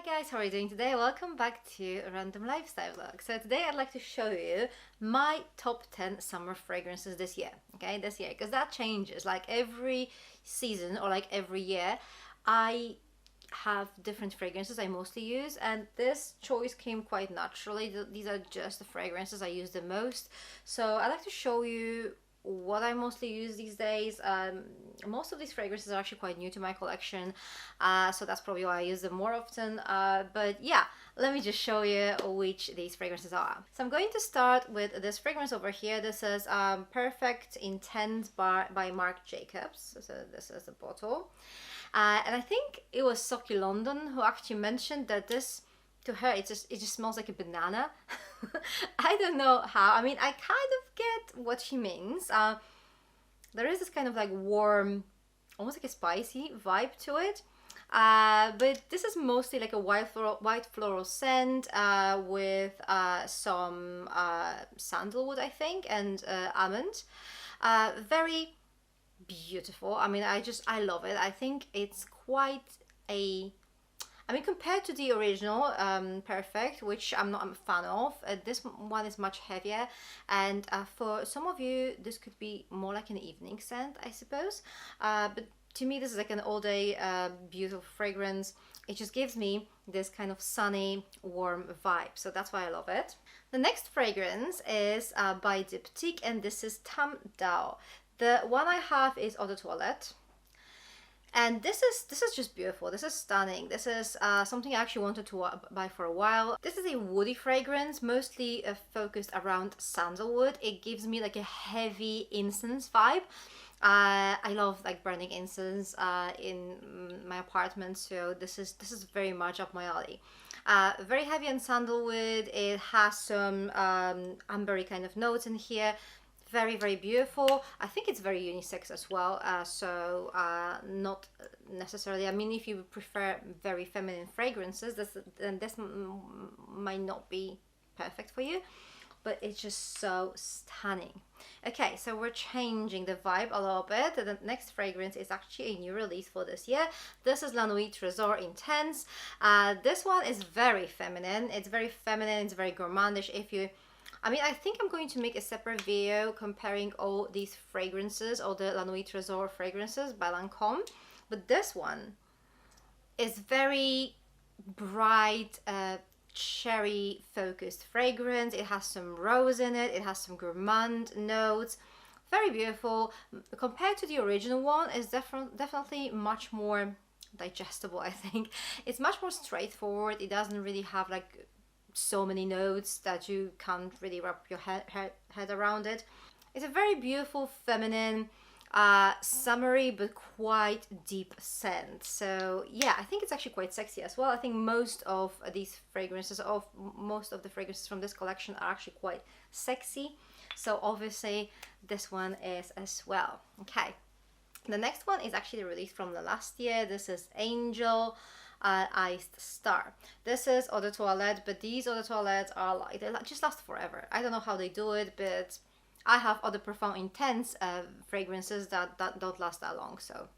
guys, how are you doing today? Welcome back to a random lifestyle vlog. So today I'd like to show you my top 10 summer fragrances this year. Okay, this year, because that changes like every season or like every year. I have different fragrances I mostly use, and this choice came quite naturally. These are just the fragrances I use the most. So I'd like to show you what I mostly use these days. Most of these fragrances are actually quite new to my collection, so that's probably why I use them more often. But yeah, let me just show you which these fragrances are. So I'm going to start with this fragrance over here. This is Perfect Intense by Marc Jacobs. So this is the bottle. And I think it was Socky London who actually mentioned that this, to her, it just smells like a banana. I don't know how. I mean, I kind of get what she means. There is this kind of like warm, almost like a spicy vibe to it. But this is mostly like a white floral scent with some sandalwood, I think, and almond. Very beautiful. I mean, I love it. I think it's quite compared to the original Perfect, which I'm a fan of, this one is much heavier, and for some of you this could be more like an evening scent, I suppose, but to me this is like an all-day beautiful fragrance. It just gives me this kind of sunny, warm vibe, so that's why I love it. The next fragrance is by Diptyque, and this is Tam Dao. The one I have is Eau de Toilette. And this is just beautiful. This is stunning. This is something I actually wanted to buy for a while. This is a woody fragrance, mostly focused around sandalwood. It gives me like a heavy incense vibe. I love like burning incense in my apartment, so this is very much up my alley. Very heavy on sandalwood. It has some ambery kind of notes in here. Very, very beautiful. I think it's very unisex as well, so not necessarily, I mean, if you prefer very feminine fragrances, then this might not be perfect for you, but it's just so stunning. Okay, so we're changing the vibe a little bit. The next fragrance is actually a new release for this year. This is Nuit Tresor Intense. This one is very feminine. It's very feminine, it's very gourmandish. I think I'm going to make a separate video comparing all these fragrances, all the Nuit Tresor fragrances by Lancome. But this one is very bright, cherry focused fragrance. It has some rose in it. It has some gourmand notes. Very beautiful. Compared to the original one, it's definitely much more digestible, I think. It's much more straightforward. It doesn't really have like so many notes that you can't really wrap your head around it. It's a very beautiful, feminine, summery but quite deep scent. So yeah, I think it's actually quite sexy as well. I think most of these fragrances, most of the fragrances from this collection are actually quite sexy. So obviously this one is as well. Okay, the next one is actually released from the last year. This is Angel Iced Star. This is Eau de Toilette, but these Eau de Toilettes are like, they just last forever. I don't know how they do it, but I have Eau de Parfum Intense fragrances that don't last that long. So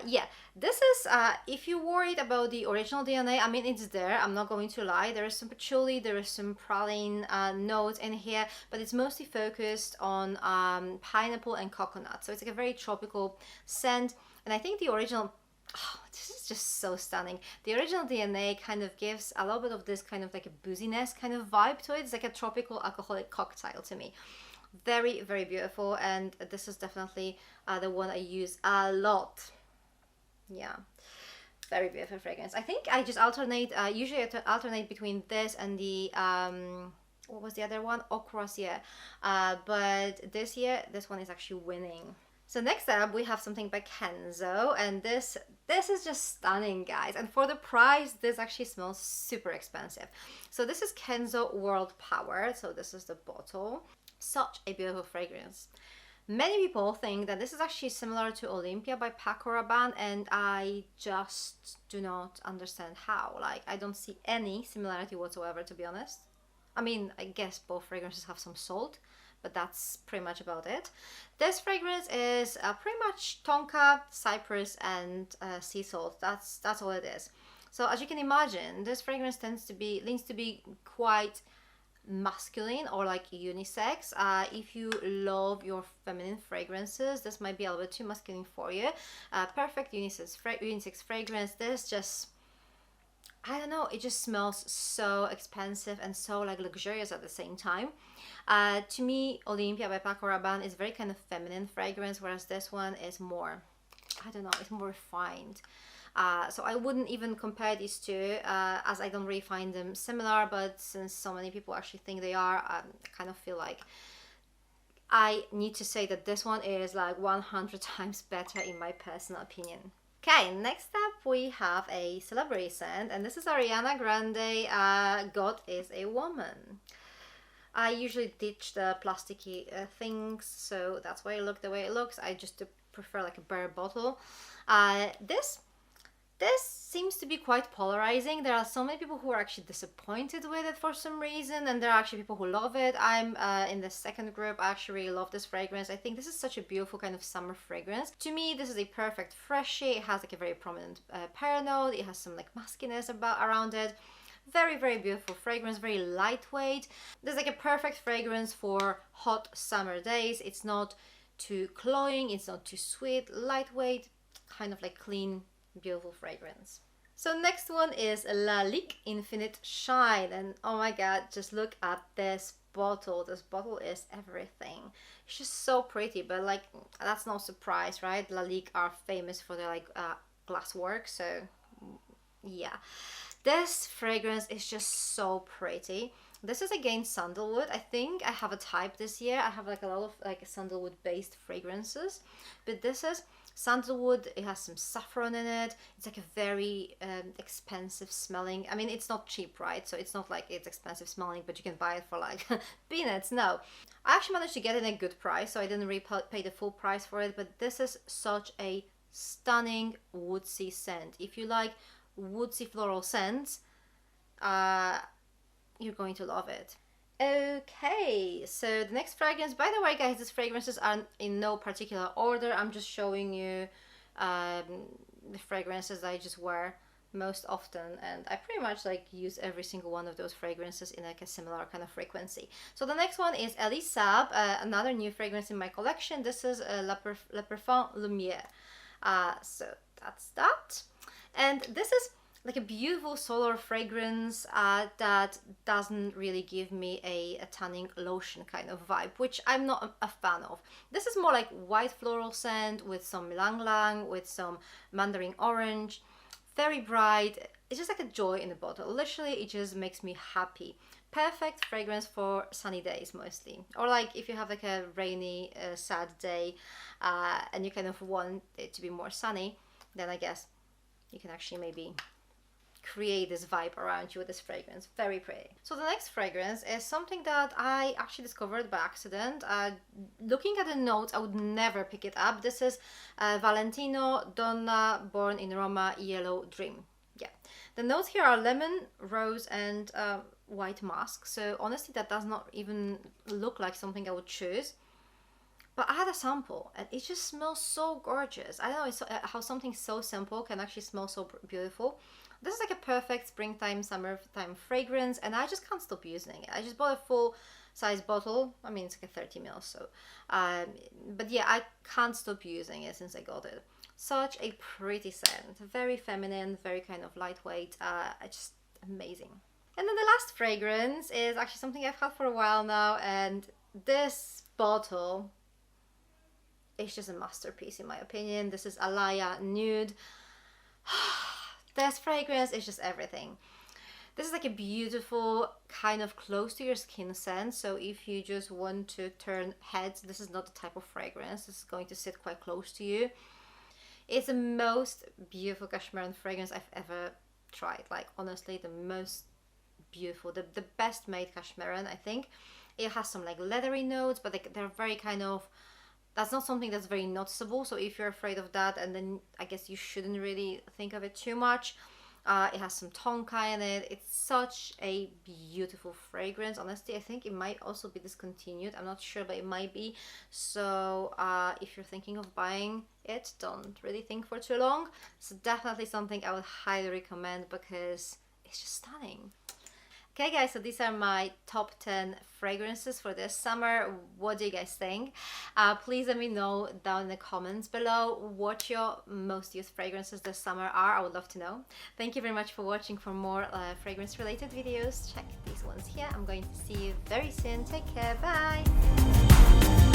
yeah, this is if you're worried about the original DNA, I mean, it's there, I'm not going to lie. There is some patchouli, there is some praline notes in here, but it's mostly focused on pineapple and coconut, so it's like a very tropical scent. And I think the original, oh, this is just so stunning. The original DNA kind of gives a little bit of this kind of like a booziness kind of vibe to it. It's like a tropical alcoholic cocktail to me. Very, very beautiful, and this is definitely the one I use a lot. Yeah, very beautiful fragrance. I think I just alternate, usually I alternate between this and the, what was the other one? Eau Croisière. But this year, this one is actually winning. So next up we have something by Kenzo, and this is just stunning, guys, and for the price this actually smells super expensive. So this is Kenzo World Power. So this is the bottle. Such a beautiful fragrance. Many people think that this is actually similar to Olympia by Paco Rabanne, and I just do not understand how. Like, I don't see any similarity whatsoever, to be honest. I mean, I guess both fragrances have some salt, but that's pretty much about it. This fragrance is pretty much tonka, cypress, and sea salt. That's all it is. So as you can imagine, this fragrance leans to be quite masculine or like unisex. If you love your feminine fragrances, this might be a little bit too masculine for you. Perfect unisex fragrance. This just, I don't know, it just smells so expensive and so like luxurious at the same time. To me, Olympia by Paco Rabanne is very kind of feminine fragrance, whereas this one is more, I don't know, it's more refined. So I wouldn't even compare these two, as I don't really find them similar, but since so many people actually think they are, I kind of feel like I need to say that this one is like 100 times better in my personal opinion. Okay, next up we have a celebrity scent, and this is Ariana Grande, God is a Woman. I usually ditch the plasticky things, so that's why it looks the way it looks. I just prefer like a bare bottle. This seems to be quite polarizing. There are so many people who are actually disappointed with it for some reason, and there are actually people who love it. I'm in the second group. I actually really love this fragrance. I think this is such a beautiful kind of summer fragrance. To me, this is a perfect freshie. It has like a very prominent pear note. It has some like muskiness around it. Very, very beautiful fragrance, very lightweight. This is like a perfect fragrance for hot summer days. It's not too cloying, it's not too sweet, lightweight, kind of like clean, beautiful fragrance. So next one is Lalique Infinite Shine, and oh my god, just look at this bottle. This bottle is everything. It's just so pretty, but like that's no surprise, right? Lalique are famous for their like glass work, so yeah. This fragrance is just so pretty. This is again sandalwood. I think I have a type this year. I have like a lot of like sandalwood based fragrances, but this is sandalwood. It has some saffron in it. It's like a very expensive smelling. I mean, it's not cheap, right? So it's not like it's expensive smelling, but you can buy it for like peanuts. No, I actually managed to get it at a good price, so I didn't really pay the full price for it. But this is such a stunning woodsy scent. If you like woodsy floral scents, you're going to love it. Okay, so the next fragrance, by the way guys, these fragrances are in no particular order. I'm just showing you the fragrances that I just wear most often, and I pretty much like use every single one of those fragrances in like a similar kind of frequency. So the next one is Elie Saab, another new fragrance in my collection. This is Le Perfum Lumiere. So that's that. And this is like a beautiful solar fragrance that doesn't really give me a tanning lotion kind of vibe, which I'm not a fan of. This is more like white floral scent with some ylang ylang, with some mandarin orange, very bright. It's just like a joy in the bottle. Literally, it just makes me happy. Perfect fragrance for sunny days mostly, or like if you have like a rainy, sad day and you kind of want it to be more sunny, then I guess you can actually maybe create this vibe around you with this fragrance. Very pretty. So the next fragrance is something that I actually discovered by accident. Looking at the notes, I would never pick it up. This is Valentino Donna Born in Roma Yellow Dream. Yeah, the notes here are lemon, rose, and white musk. So honestly, that does not even look like something I would choose. But I had a sample and it just smells so gorgeous. I don't know, it's how something so simple can actually smell so beautiful. This is like a perfect springtime, summertime fragrance, and I just can't stop using it. I just bought a full size bottle. I mean, it's like a 30 ml, so. But yeah, I can't stop using it since I got it. Such a pretty scent. Very feminine, very kind of lightweight. Just amazing. And then the last fragrance is actually something I've had for a while now, and this bottle, it's just a masterpiece in my opinion. This is Alaia Nude. This fragrance is just everything. This is like a beautiful kind of close to your skin scent. So if you just want to turn heads, this is not the type of fragrance. This is going to sit quite close to you. It's the most beautiful cashmere fragrance I've ever tried. Like honestly, the most beautiful, the best made cashmere, I think. It has some like leathery notes, but like they're very kind of, that's not something that's very noticeable. So if you're afraid of that, and then I guess you shouldn't really think of it too much. It has some tonka in it. It's such a beautiful fragrance. Honestly, I think it might also be discontinued. I'm not sure, but it might be. So if you're thinking of buying it, don't really think for too long. It's definitely something I would highly recommend because it's just stunning. Okay guys, so these are my top 10 fragrances for this summer. What do you guys think? Please let me know down in the comments below what your most used fragrances this summer are. I would love to know. Thank you very much for watching. For more fragrance related videos, check these ones here. I'm going to see you very soon. Take care, bye!